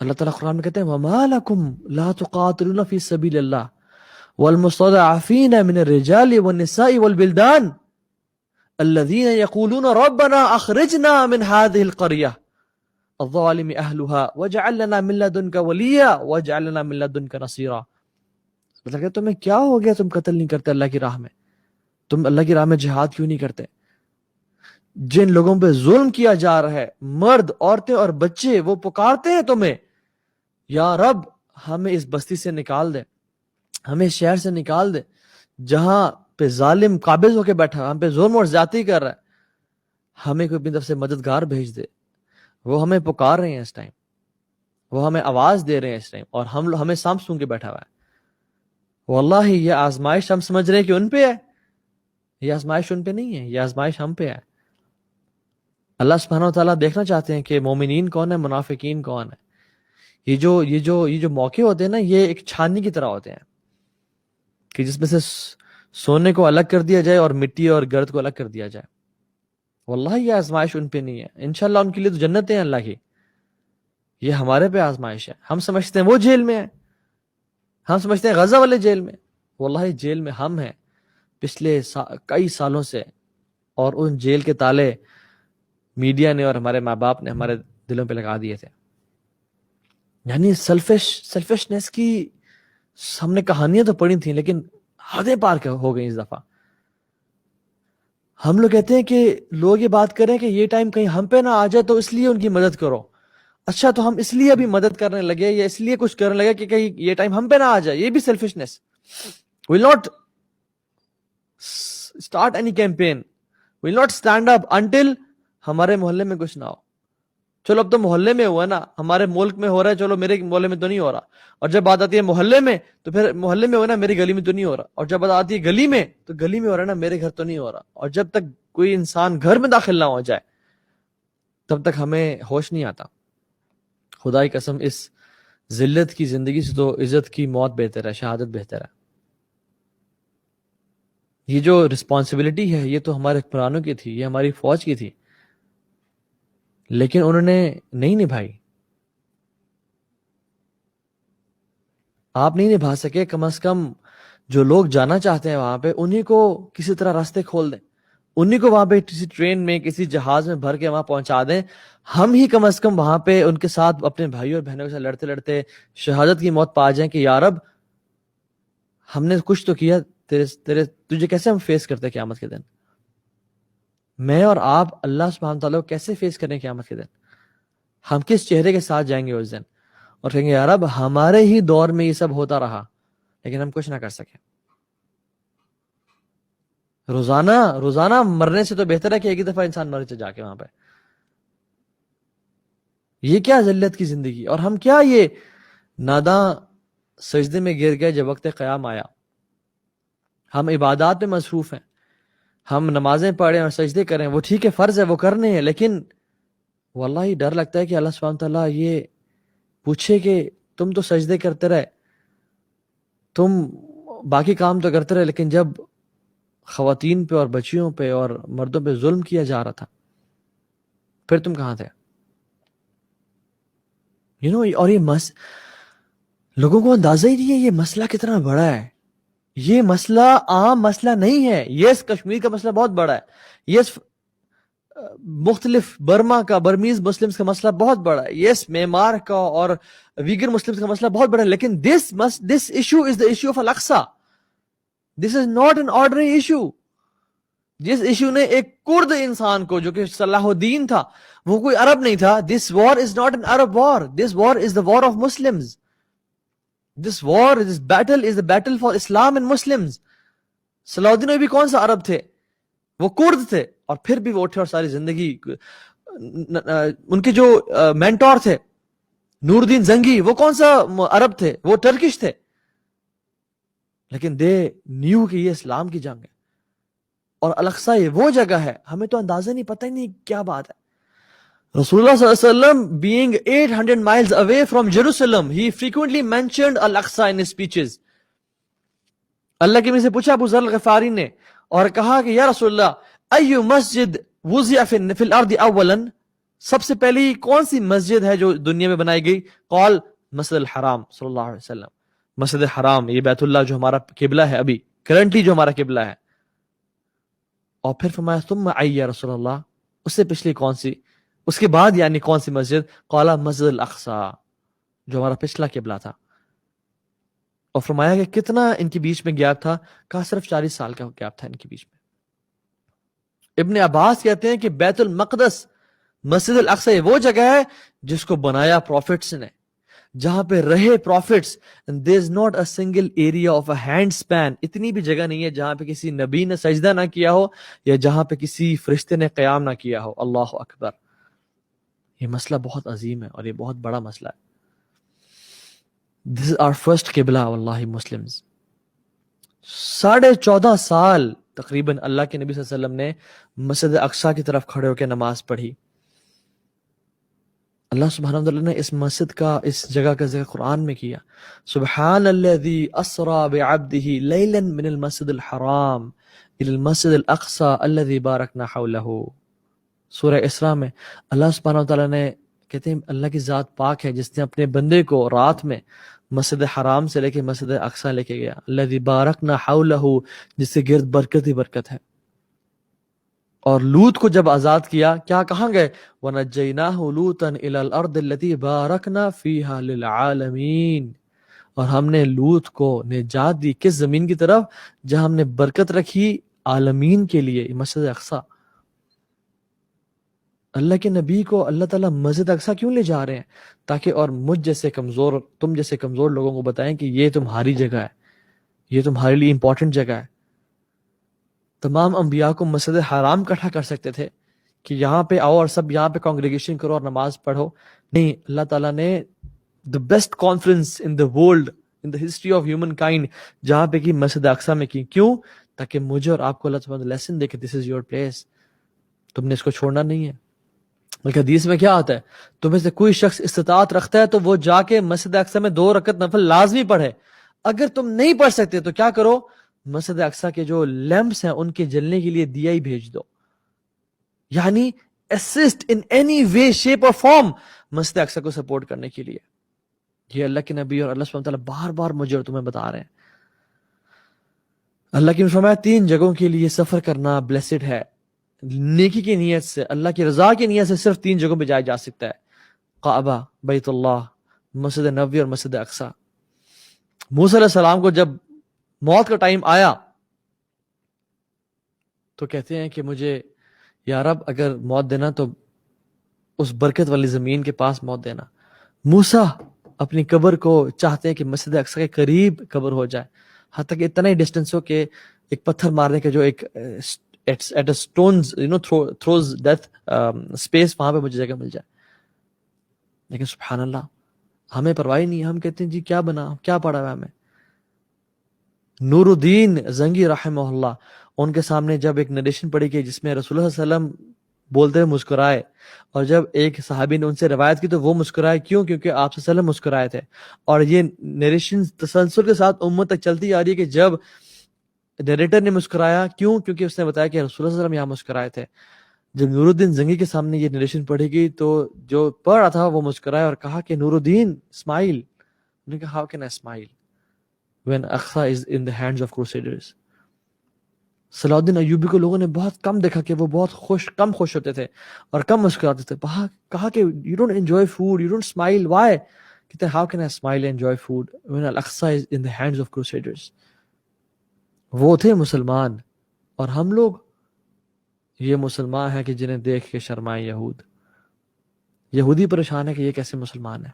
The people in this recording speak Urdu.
اللہ تعالیٰ قرآن میں کہتے ہیں وَمَا لَكُمْ لَا تُقَاتِلُونَ فِي سَبِيلِ اللَّهِ وَالْمُسْتَضْعَفِينَ مِنَ الرِّجَالِ وَالنِّسَاءِ وَالْبِلْدَانِ الَّذِينَ يَقُولُونَ رَبَّنَا أَخْرِجْنَا مِنْ هَذِهِ الْقَرْيَةِ الظَّالِمِ أَهْلُهَا وَاجْعَل لَّنَا مِن لَّدُنكَ وَلِيًّا وَاجْعَل لَّنَا مِن لَّدُنكَ نَصِيرًا. مطلب کہ تمہیں کیا ہو گیا، تم قتل نہیں کرتے اللہ کی راہ میں، تم اللہ کی راہ میں جہاد کیوں نہیں کرتے؟ جن لوگوں پہ ظلم کیا جا رہا ہے، مرد، عورتیں اور بچے، وہ پکارتے ہیں تمہیں یا رب ہمیں اس بستی سے نکال دے، ہمیں شہر سے نکال دے جہاں پہ ظالم قابض ہو کے بیٹھا ہے، ہم پہ ظلم اور زیادتی کر رہا ہے، ہمیں کوئی اپنی طرف سے مددگار بھیج دے. وہ ہمیں پکار رہے ہیں اس ٹائم، وہ ہمیں آواز دے رہے ہیں اس ٹائم، اور ہمیں سانپ سون کے بیٹھا ہوا ہے. واللہ یہ آزمائش ہم سمجھ رہے ہیں کہ ان پہ ہے، یہ آزمائش ان پہ نہیں ہے، یہ آزمائش ہم پہ ہے. اللہ سبحانہ و تعالیٰ دیکھنا چاہتے ہیں کہ مومنین کون ہے، منافقین کون ہے. یہ جو موقع ہوتے ہیں نا، یہ ایک چھاننی کی طرح ہوتے ہیں کہ جس میں سے سونے کو الگ کر دیا جائے اور مٹی اور گرد کو الگ کر دیا جائے. واللہ یہ آزمائش ان پہ نہیں ہے، انشاءاللہ ان کے لیے تو جنتیں ہیں اللہ کی. یہ ہمارے پہ آزمائش ہے. ہم سمجھتے ہیں وہ جیل میں ہے، ہم سمجھتے ہیں غزہ والے جیل میں. واللہ جیل میں ہم ہیں پچھلے کئی سالوں سے، اور ان جیل کے تالے میڈیا نے اور ہمارے ماں باپ نے ہمارے دلوں پہ لگا دیے تھے. یعنی سیلفشنس کی ہم نے کہانیاں تو پڑھی تھیں، لیکن حدیں پار ہو گئی اس دفعہ. ہم لوگ کہتے ہیں کہ لوگ یہ بات کریں کہ یہ ٹائم کہیں ہم پہ نہ آ جائے تو اس لیے ان کی مدد کرو. اچھا تو ہم اس لیے ابھی مدد کرنے لگے یا اس لیے کچھ کرنے لگے کہ کہیں یہ ٹائم ہم پہ نہ آ جائے. یہ بھی selfishness. Will not start any campaign, will not stand up until ہمارے محلے میں کچھ نہ ہو. چلو اب تو محلے میں ہوا نا، ہمارے ملک میں ہو رہا ہے، چلو میرے محلے میں تو نہیں ہو رہا. اور جب بات آتی ہے محلے میں تو پھر محلے میں ہو نا، میری گلی میں تو نہیں ہو رہا. اور جب بات آتی ہے گلی میں تو گلی میں ہو رہا ہے نا، میرے گھر تو نہیں ہو رہا. اور جب تک کوئی انسان گھر میں داخل نہ ہو جائے تب تک ہمیں ہوش نہیں آتا. خدا کی قسم اس ذلت کی زندگی سے تو عزت کی موت بہتر ہے، شہادت بہتر ہے. یہ جو رسپانسبلٹی ہے یہ تو ہمارے حکمرانوں کی تھی، یہ ہماری فوج کی تھی، لیکن انہوں نے نہیں نبھائی. آپ نہیں نبھا سکے، کم از کم جو لوگ جانا چاہتے ہیں وہاں پہ انہی کو کسی طرح راستے کھول دیں، انہی کو وہاں پہ کسی ٹرین میں کسی جہاز میں بھر کے وہاں پہنچا دیں. ہم ہی کم از کم وہاں پہ ان کے ساتھ اپنے بھائیوں اور بہنوں کے ساتھ لڑتے لڑتے شہادت کی موت پا جائیں کہ یا رب ہم نے کچھ تو کیا، تجھے کیسے ہم فیس کرتے قیامت کے دن. میں اور آپ اللہ سبحانہ تعالیٰ کو کیسے فیس کریں قیامت کے دن؟ ہم کس چہرے کے ساتھ جائیں گے اس دن اور کہیں گے یا رب ہمارے ہی دور میں یہ سب ہوتا رہا لیکن ہم کچھ نہ کر سکے. روزانہ مرنے سے تو بہتر ہے کہ ایک ہی دفعہ انسان مر جا کے وہاں پہ. یہ کیا ذلت کی زندگی. اور ہم کیا یہ ناداں سجدے میں گر گئے جب وقت قیام آیا. ہم عبادات میں مصروف ہیں، ہم نمازیں پڑھیں اور سجدے کریں، وہ ٹھیک ہے، فرض ہے، وہ کرنے ہیں، لیکن واللہ ڈر لگتا ہے کہ اللہ سبحانہ تعالیٰ یہ پوچھے کہ تم تو سجدے کرتے رہے، تم باقی کام تو کرتے رہے، لیکن جب خواتین پہ اور بچیوں پہ اور مردوں پہ ظلم کیا جا رہا تھا پھر تم کہاں تھے؟ اور یہ لوگوں کو اندازہ ہی نہیں ہے یہ مسئلہ کتنا بڑا ہے. یہ مسئلہ عام مسئلہ نہیں ہے. یس کشمیر کا مسئلہ بہت بڑا ہے، یس مختلف برما کا برمیز مسلمز کا مسئلہ بہت بڑا ہے، یس میمار کا اور ویگر مسلمز کا مسئلہ بہت بڑا ہے، لیکن this issue is the issue of Al-Aqsa. This is not an ordinary issue. جس ایشو نے ایک کرد انسان کو جو کہ صلاح الدین تھا، وہ کوئی عرب نہیں تھا. This war is not an Arab war. This war is the war of Muslims. This battle is the battle for Islam and Muslims. صلاح الدین بھی کون سا عرب تھے؟ وہ کرد تھے، اور پھر بھی وہ اٹھے اور ساری زندگی. ان کے جو مینٹور تھے نور الدین زنگی، وہ کون سا عرب تھے؟ وہ ٹرکش تھے، لیکن دے نیو کہ یہ اسلام کی جنگ ہے اور الاقصی یہ وہ جگہ ہے. ہمیں تو اندازہ نہیں، پتہ ہی نہیں کیا بات ہے. رسول اللہ صلی اللہ علیہ وسلم being 800 miles away from Jerusalem, he frequently mentioned Al-Aqsa in his speeches. اللہ کے میں سے پوچھا ابو ذر الغفاری نے اور کہا کہ یا رسول اللہ ایو مسجد وضع فی الارض اولا، سب سے پہلی کون سی مسجد ہے جو دنیا میں بنائی گئی؟ قال مسجد الحرام صلی اللہ علیہ وسلم، مسجد حرام، یہ بیت اللہ جو ہمارا قبلہ ہے، ابھی کرنٹلی جو ہمارا قبلہ ہے. اور پھر فرمایا ثم ای یا رسول اللہ، اس سے پچھلی کون سی، اس کے بعد یعنی کون سی مسجد؟ قال مسجد الاقصی، جو ہمارا پچھلا قبلہ تھا. اور فرمایا کہ کتنا ان کے بیچ میں گیپ تھا؟ کہا صرف 40 سال کا گیپ تھا ان کے بیچ میں. ابن عباس کہتے ہیں کہ بیت المقدس، مسجد الاقصی وہ جگہ ہے جس کو بنایا پروفٹس نے، جہاں پہ رہے prophets. there is not a single area of a hand span، اتنی بھی جگہ نہیں ہے جہاں پہ کسی نبی نے سجدہ نہ کیا ہو یا جہاں پہ کسی فرشتے نے قیام نہ کیا ہو. اللہ اکبر. یہ مسئلہ بہت عظیم ہے اور یہ بہت بڑا مسئلہ ہے. this is our first قبلہ واللہ مسلمز. 14.5 سال تقریباً اللہ کے نبی صلی اللہ علیہ وسلم نے مسجد اقصی کی طرف کھڑے ہو کے نماز پڑھی. اللہ سبحانہ وتعالی نے اس مسجد کا، اس جگہ کا ذکر قرآن میں کیا. سبحان الذی اسری بعبدہ لیلا من المسجد الحرام الی المسجد الاقصی الذی بارکنا حولہ. سورہ اسراء میں اللہ سبحانہ وتعالی نے کہتے ہیں اللہ کی ذات پاک ہے جس نے اپنے بندے کو رات میں مسجد حرام سے لے کے مسجد اقصی لے کے گیا. الذی بارکنا حولہ، جس کے گرد برکت ہی برکت ہے. اور لوط کو جب آزاد کیا، کیا کہاں گئے؟ وَنَجَّيْنَاهُ لُوطًا إِلَى الْأَرْضِ الَّتِي بَارَكْنَا فِيهَا لِلْعَالَمِينَ. اور ہم نے لوط کو نجات دی کس زمین کی طرف؟ جہاں ہم نے برکت رکھی عالمین کے لیے، مسجد اقصی. اللہ کے نبی کو اللہ تعالیٰ مسجد اقصی کیوں لے جا رہے ہیں؟ تاکہ اور مجھ جیسے کمزور، تم جیسے کمزور لوگوں کو بتائیں کہ یہ تمہاری جگہ ہے، یہ تمہارے لیے امپورٹنٹ جگہ ہے. تمام انبیاء کو مسجد حرام اکٹھا کر سکتے تھے کہ یہاں پہ آؤ اور سب یہاں پہ کانگریگیشن کرو اور نماز پڑھو. نہیں، اللہ تعالیٰ نے the best conference in the world in the history of humankind جہاں پہ کی مسجد اقصی میں کی. کیوں؟ تاکہ مجھے اور آپ کو اللہ تعالیٰ لیسن دے کہ this is your place، تم نے اس کو چھوڑنا نہیں ہے. بلکہ حدیث میں کیا آتا ہے؟ تمہیں سے کوئی شخص استطاعت رکھتا ہے تو وہ جا کے مسجد اقصی میں 2 رکعت نفل لازمی پڑھے. اگر تم نہیں پڑھ سکتے تو کیا کرو؟ مسجد اقصی کے جو لیمپس ہیں ان کے جلنے کے لیے دیا ہی بھیج دو. یعنی assist in any way shape اور فارم مسجد اقصی کو سپورٹ کرنے کے لیے. یہ اللہ کے نبی اور اللہ سبحانہ وتعالی بار بار مجھے اور تمہیں بتا رہے ہیں. اللہ کی فرمایا 3 جگہوں کے لیے سفر کرنا بلیسڈ ہے. نیکی کی نیت سے، اللہ کی رضا کی نیت سے صرف 3 جگہوں پہ جایا جا سکتا ہے: کعبہ، بیت اللہ، مسجد نبوی اور مسجد اقصی. موسیٰ علیہ السلام کو جب موت کا ٹائم آیا تو کہتے ہیں کہ مجھے یا رب اگر موت دینا تو اس برکت والی زمین کے پاس موت دینا. موسیٰ اپنی قبر کو چاہتے ہیں کہ مسجد اقصی کے قریب قبر ہو جائے، حتیٰ کہ اتنا ہی ڈسٹینس ہو کہ ایک پتھر مارنے کا جو ایک eight stones throws death space, وہاں پہ مجھے جگہ مل جائے. لیکن سبحان اللہ ہمیں پرواہ نہیں. ہم کہتے ہیں جی کیا بنا، کیا پڑا ہوا ہمیں. نور الدین زنگی رحمہ اللہ، ان کے سامنے جب ایک نریشن پڑھی گئی جس میں رسول اللہ صلی اللہ علیہ وسلم بولتے ہوئے مسکرائے، اور جب ایک صحابی نے ان سے روایت کی تو وہ مسکرائے. کیوں؟ کیونکہ آپ صلی اللہ علیہ وسلم مسکرائے تھے. اور یہ نریشن تسلسل کے ساتھ امت تک چلتی آ رہی ہے کہ جب نریٹر نے مسکرایا، کیوں؟ کیونکہ اس نے بتایا کہ رسول اللہ صلی اللہ علیہ وسلم یہاں مسکرائے تھے. جب نور الدین زنگی کے سامنے یہ نریشن پڑھی گئی تو جو پڑھ رہا تھا وہ مسکرائے اور کہا کہ نور الدین اسمائل. انہوں نے کہا how can I smile when Aqsa is in the hands of crusaders. صلاح الدین ایوبی کو لوگوں نے بہت کم دیکھا کہ وہ بہت کم خوش ہوتے تھے اور کم مسکراتے تھے. کہا کہ you don't enjoy food, you don't smile, why؟ کہتے ہیں how can I smile and enjoy food when Al-Aqsa is in the hands of crusaders. وہ تھے مسلمان، اور ہم لوگ یہ مسلمان ہیں کہ جنہیں دیکھ کے شرمائے یہود. یہودی پریشان ہے کہ یہ کیسے مسلمان ہے.